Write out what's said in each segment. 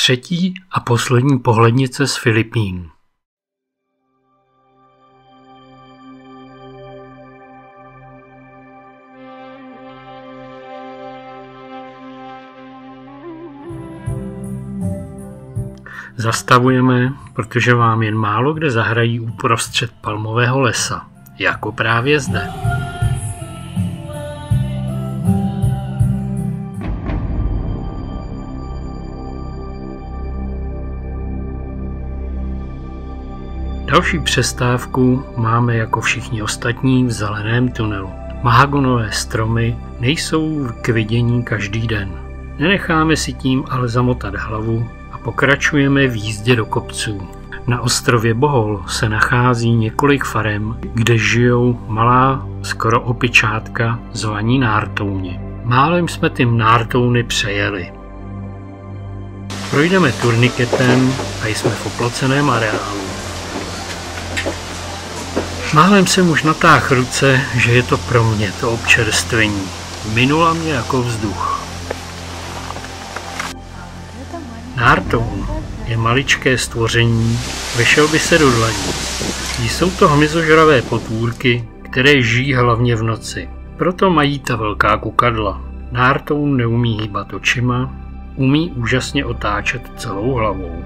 Třetí a poslední pohlednice z Filipín. Zastavujeme, protože vám jen málo kde zahrají uprostřed palmového lesa, jako právě zde. Další přestávku máme jako všichni ostatní v zeleném tunelu. Mahagonové stromy nejsou k vidění každý den. Nenecháme si tím ale zamotat hlavu a pokračujeme v jízdě do kopců. Na ostrově Bohol se nachází několik farem, kde žijou malá, skoro opičátka zvaní nártouni. Málem jsme ty nártouny přejeli. Projdeme turniketem a jsme v oploceném areálu. Málem jsem už natáhl ruce, že je to pro mě to občerstvení. Minula mě jako vzduch. Nártoun je maličké stvoření, vešel by se do dlaní. Jsou to hmyzožravé potvůrky, které žijí hlavně v noci. Proto mají ta velká kukadla. Nártoun neumí hýbat očima, umí úžasně otáčet celou hlavou.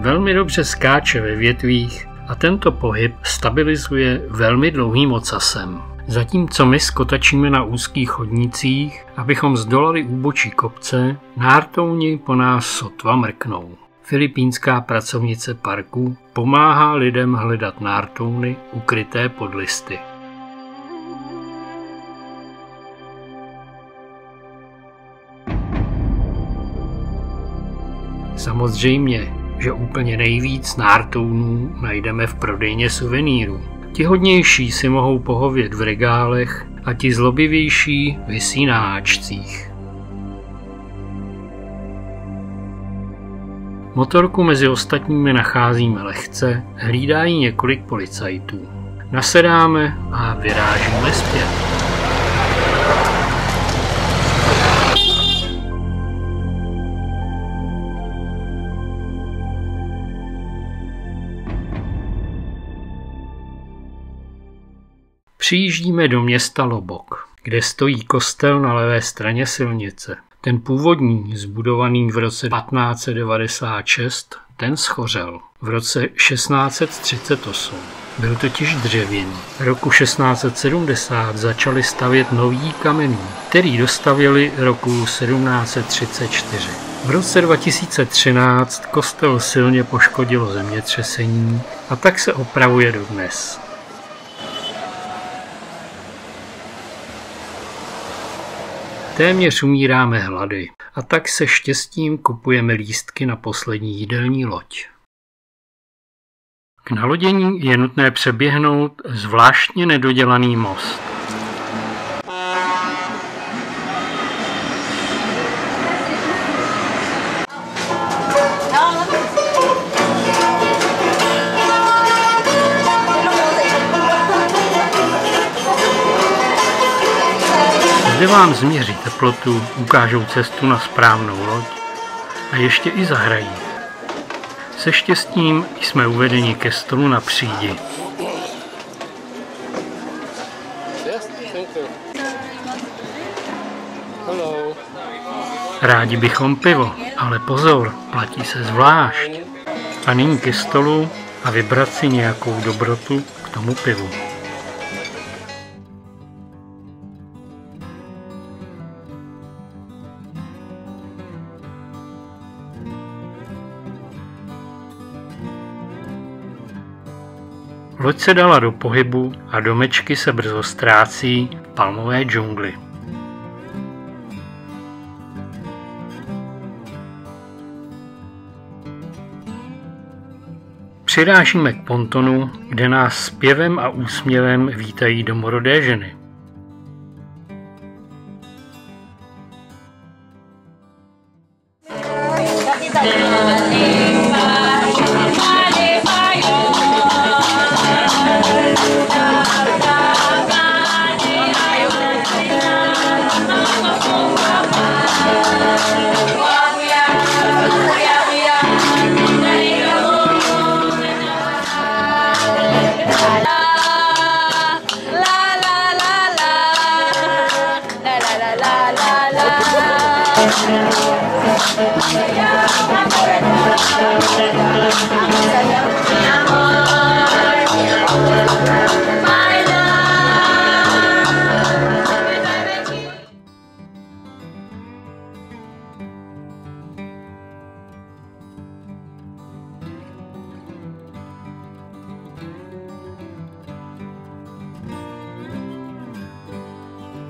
Velmi dobře skáče ve větvích a tento pohyb stabilizuje velmi dlouhým ocasem. Zatímco my skotačíme na úzkých chodnících, abychom zdolali úbočí kopce, nártouni po nás sotva mrknou. Filipínská pracovnice parku pomáhá lidem hledat nártouny ukryté pod listy. Samozřejmě, že úplně nejvíc nártounů najdeme v prodejně suvenýrů. Ti hodnější si mohou pohovět v regálech a ti zlobivější visí na háčcích. Motorku mezi ostatními nacházíme lehce, hlídá ji několik policajtů. Nasedáme a vyrážíme zpět. Přijíždíme do města Lobok, kde stojí kostel na levé straně silnice. Ten původní, zbudovaný v roce 1596, ten schořel v roce 1638. Byl totiž dřevěný. Roku 1670 začali stavět nový kamenný, který dostavěli roku 1734. V roce 2013 kostel silně poškodilo zemětřesení a tak se opravuje dodnes. Téměř umíráme hlady a tak se štěstím kupujeme lístky na poslední jídelní loď. K nalodění je nutné přeběhnout zvláštně nedodělaný most. Zde vám změří teplotu, ukážou cestu na správnou loď a ještě i zahrají. Se štěstím jsme uvedeni ke stolu na přídi. Rádi bychom pivo, ale pozor, platí se zvlášť. A nyní ke stolu a vybrat si nějakou dobrotu k tomu pivu. Loď se dala do pohybu a domečky se brzo ztrácí v palmové džungli. Přirážíme k pontonu, kde nás zpěvem a úsměvem vítají domorodé ženy.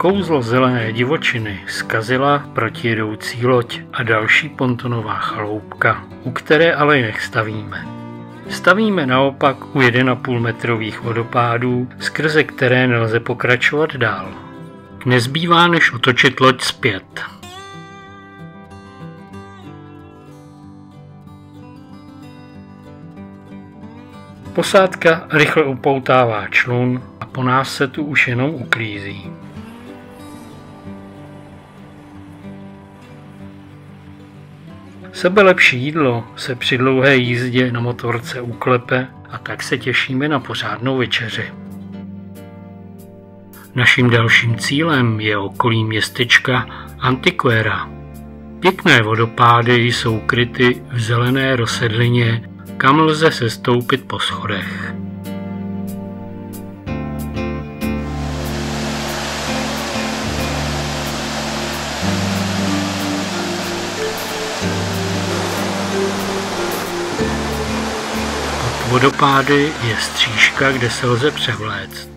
Kouzlo zelené divočiny zkazila protijedoucí loď a další pontonová chaloupka, u které ale nestavíme. Stavíme naopak u 1,5 metrových vodopádů, skrze které nelze pokračovat dál. Nezbývá než otočit loď zpět. Posádka rychle upoutává člun a po nás se tu už jenom uklízí. Sebelepší jídlo se při dlouhé jízdě na motorce uklepe a tak se těšíme na pořádnou večeři. Naším dalším cílem je okolí městečka Antequera. Pěkné vodopády jsou kryty v zelené rozsedlině, kam lze sestoupit po schodech. Pod vodopády je střížka, kde se lze převléct.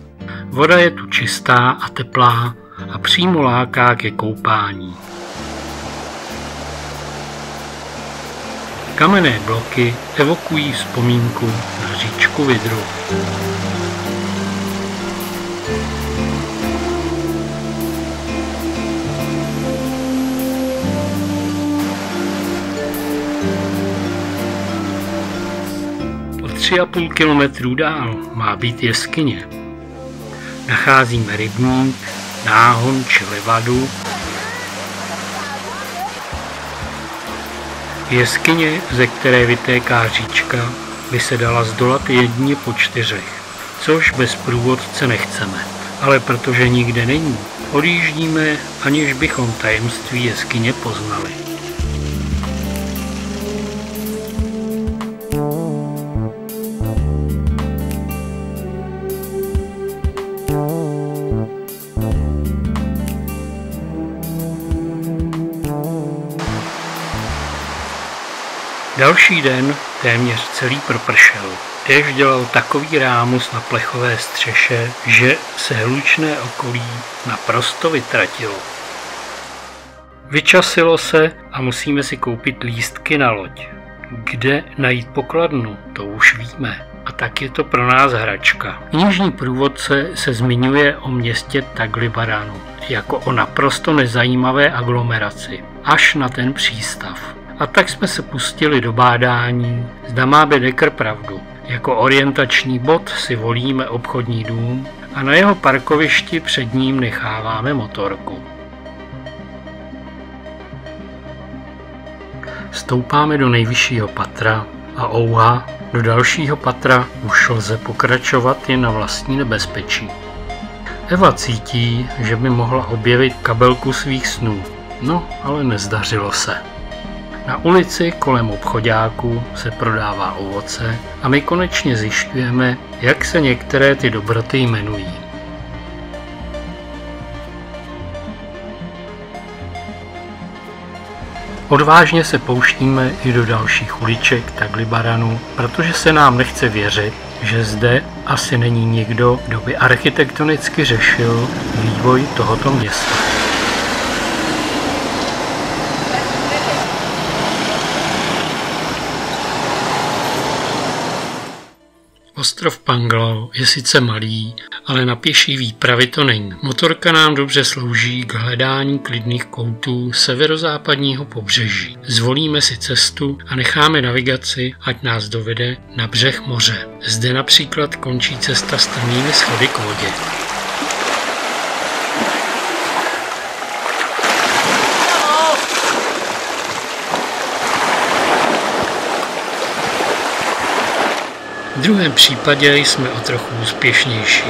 Voda je tu čistá a teplá a přímo láká ke koupání. Kamenné bloky evokují vzpomínku na říčku Vidru. O 3,5 kilometru dál má být jeskyně. Nacházíme rybník, náhon či levadu. Jeskyně, ze které vytéká říčka, by se dala zdolat jedině po 4, což bez průvodce nechceme. Ale protože nikde není, odjíždíme, aniž bychom tajemství jeskyně poznali. Další den téměř celý propršel. Déšť dělal takový rámus na plechové střeše, že se hlučné okolí naprosto vytratilo. Vyčasilo se a musíme si koupit lístky na loď. Kde najít pokladnu, to už víme. A tak je to pro nás hračka. Knižní průvodce se zmiňuje o městě Taglivaranu jako o naprosto nezajímavé aglomeraci, až na ten přístav. A tak jsme se pustili do bádání, zda má Bedecker pravdu. Jako orientační bod si volíme obchodní dům a na jeho parkovišti před ním necháváme motorku. Stoupáme do nejvyššího patra a ouha, do dalšího patra už lze pokračovat jen na vlastní nebezpečí. Eva cítí, že by mohla objevit kabelku svých snů, no ale nezdařilo se. Na ulici kolem obchoďáků se prodává ovoce a my konečně zjišťujeme, jak se některé ty dobroty jmenují. Odvážně se pouštíme i do dalších uliček Taglivaranu, protože se nám nechce věřit, že zde asi není nikdo, kdo by architektonicky řešil vývoj tohoto města. Ostrov Panglao je sice malý, ale na pěší výpravy to není. Motorka nám dobře slouží k hledání klidných koutů severozápadního pobřeží. Zvolíme si cestu a necháme navigaci, ať nás dovede na břeh moře. Zde například končí cesta strmými schody k vodě. V druhém případě jsme o trochu úspěšnější.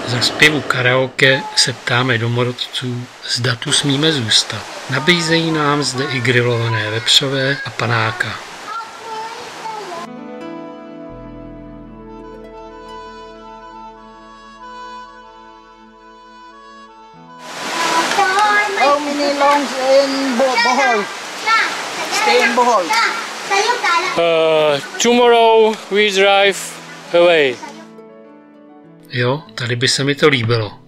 Za zpěvu karaoke se ptáme domorodců, zda tu smíme zůstat. Nabízejí nám zde i grilované vepřové a panáka. How many longs in Bohol? Stay in Bohol. Tomorrow we drive away. Jo, tady by se mi to líbilo.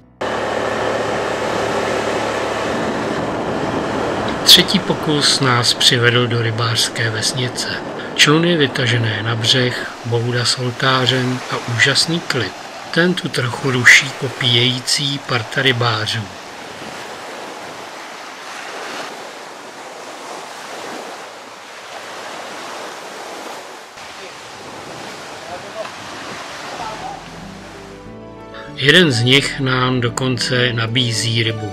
Třetí pokus nás přivedl do rybářské vesnice. Čluny vytažené na břeh, bouda s oltářem a úžasný klid. Ten tu trochu ruší popíjející parta rybářů. Jeden z nich nám dokonce nabízí rybu.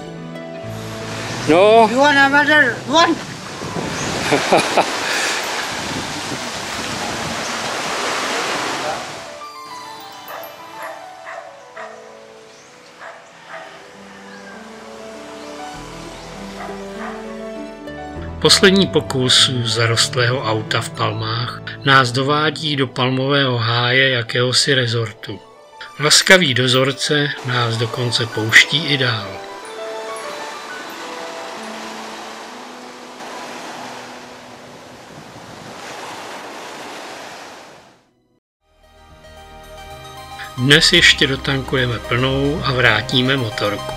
No. You want another one? Poslední pokus zarostlého auta v palmách nás dovádí do palmového háje jakéhosi rezortu. Laskavý dozorce nás dokonce pouští i dál. Dnes ještě dotankujeme plnou a vrátíme motorku.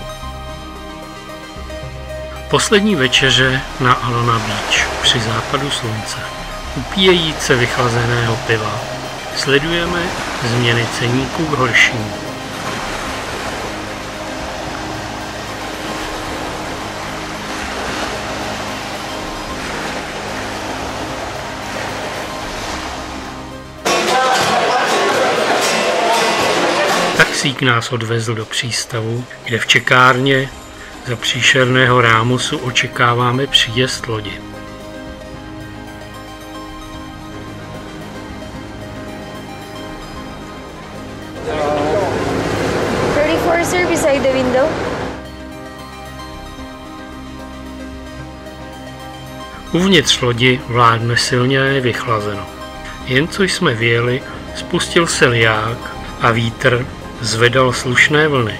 Poslední večeře na Alona Beach při západu slunce. Upíjejíce vychlazeného piva. Sledujeme změny ceníků k horšímu. Taxík nás odvezl do přístavu, kde v čekárně za příšerného rámusu očekáváme příjezd lodi. Sir, beside the window. Uvnitř lodi vládne silně vychlazeno. Jen co jsme vyjeli, spustil se liják a vítr zvedal slušné vlny.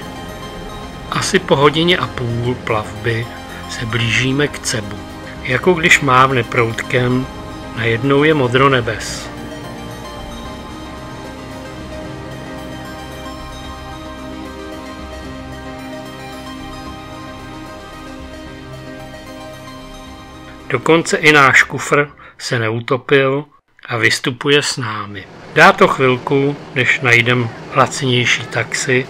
Asi po hodině a půl plavby se blížíme k Cebu. Jako když mávne proutkem, najednou je modro nebes. Dokonce i náš kufr se neutopil a vystupuje s námi. Dá to chvilku, než najdem lacinější taxi,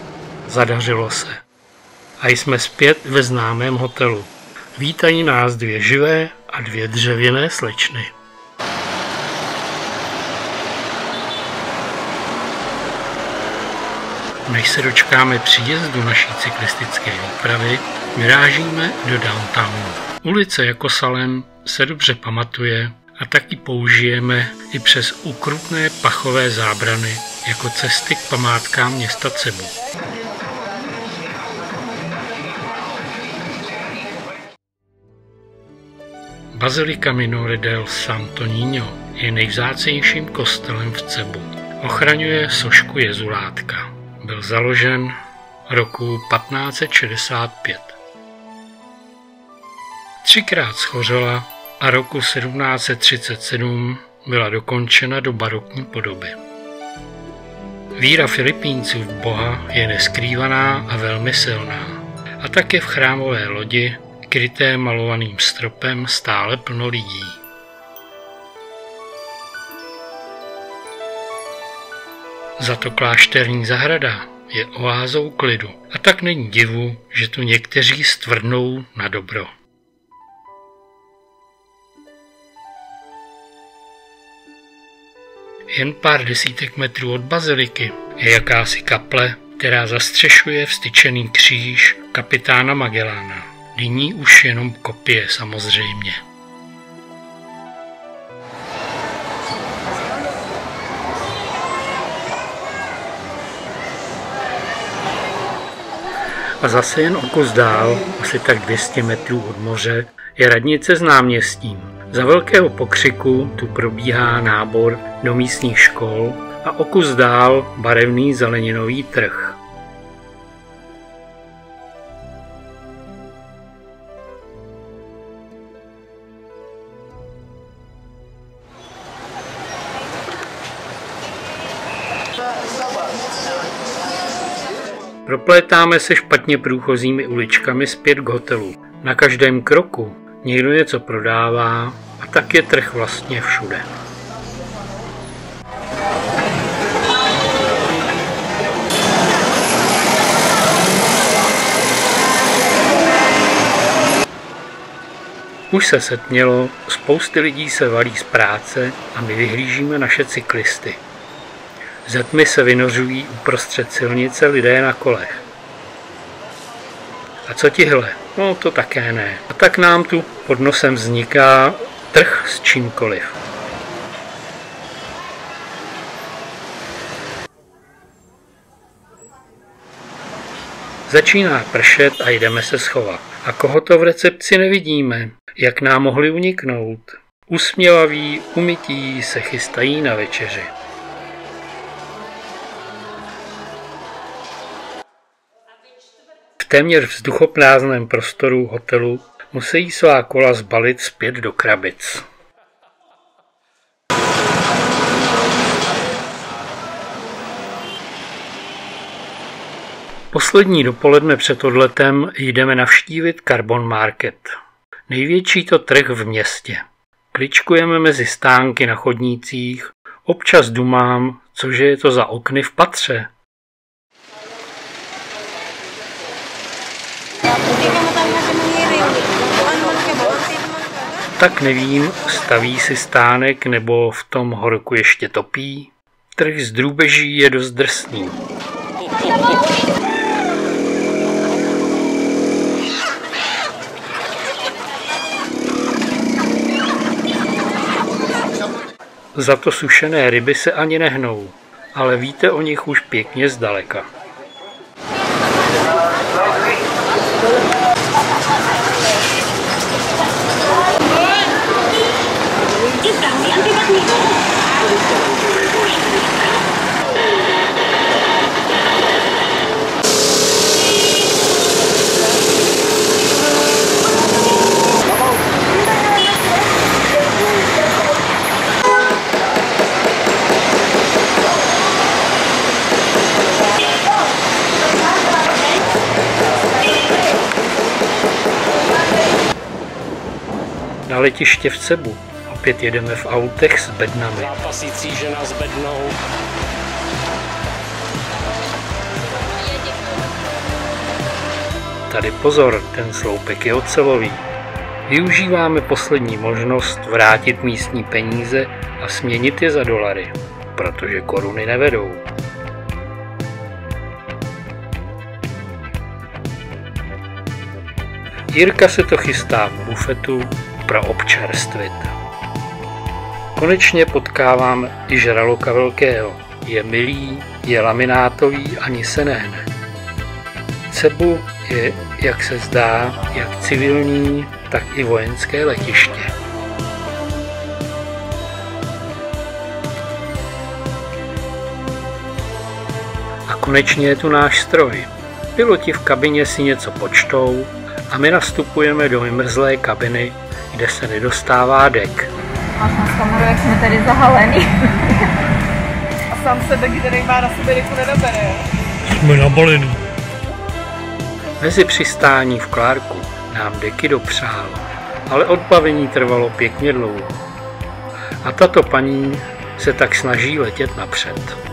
zadařilo se. A jsme zpět ve známém hotelu. Vítají nás 2 živé a 2 dřevěné slečny. Než se dočkáme příjezdu naší cyklistické výpravy, vyrážíme do downtownu. Ulice jako Salem se dobře pamatuje a taky použijeme i přes ukrutné pachové zábrany jako cesty k památkám města Cebu. Bazilika Minore del Santo Niño je nejvzácnějším kostelem v Cebu. Ochraňuje sošku Jezulátka. Byl založen roku 1565. 3krát schořela a roku 1737 byla dokončena do barokní podoby. Víra Filipínců v Boha je neskrývaná a velmi silná. A také v chrámové lodi, kryté malovaným stropem, stále plno lidí. Za to klášterní zahrada je oázou klidu. A tak není divu, že tu někteří stvrdnou na dobro. Jen pár desítek metrů od baziliky je jakási kaple, která zastřešuje vztyčený kříž kapitána Magellána. Nyní už jenom kopie samozřejmě. A zase jen o kus dál, asi tak 200 metrů od moře, je radnice s náměstím. Za velkého pokřiku tu probíhá nábor do místních škol a o kus dál barevný zeleninový trh. Proplétáme se špatně průchozími uličkami zpět k hotelu. Na každém kroku někdo něco prodává a tak je trh vlastně všude. Už se setmělo, spousty lidí se valí z práce a my vyhlížíme naše cyklisty. Ze tmy se vynořují uprostřed silnice lidé na kolech. A co tihle? No to také ne. A tak nám tu pod nosem vzniká trh s čímkoliv. Začíná pršet a jdeme se schovat. A koho to v recepci nevidíme? Jak nám mohli uniknout? Usměvaví, umytí se chystají na večeři. V téměř vzduchoprázdném prostoru hotelu musí svá kola zbalit zpět do krabic. Poslední dopoledne před odletem jdeme navštívit Carbon Market. Největší to trh v městě. Kličkujeme mezi stánky na chodnících, občas dumám, cože je to za okny v patře. Tak nevím, staví si stánek nebo v tom horku ještě topí. Trh z drůbeží je dost drsný. Za to sušené ryby se ani nehnou, ale víte o nich už pěkně zdaleka. Na letiště v Cebu opět jedeme v autech s bednami. Zápasící žena s bednou. Tady pozor, ten sloupek je ocelový. Využíváme poslední možnost vrátit místní peníze a směnit je za dolary, protože koruny nevedou. Jirka se to chystá v bufetu pro občerstvit. Konečně potkávám i žraloka velkého. Je milý, je laminátový, ani se nehne. Cebu je, jak se zdá, jak civilní, tak i vojenské letiště. A konečně je tu náš stroj. Piloti v kabině si něco počtou a my nastupujeme do vymrzlé kabiny, kde se nedostává dek. Máš nás kameru, jak jsme tady zahalený. A sám se taky tady má na sobě deku nedobere. Jsme nabalení. Mezi přistání v Clarku nám deky dopřál, ale odbavení trvalo pěkně dlouho. A tato paní se tak snaží letět napřed.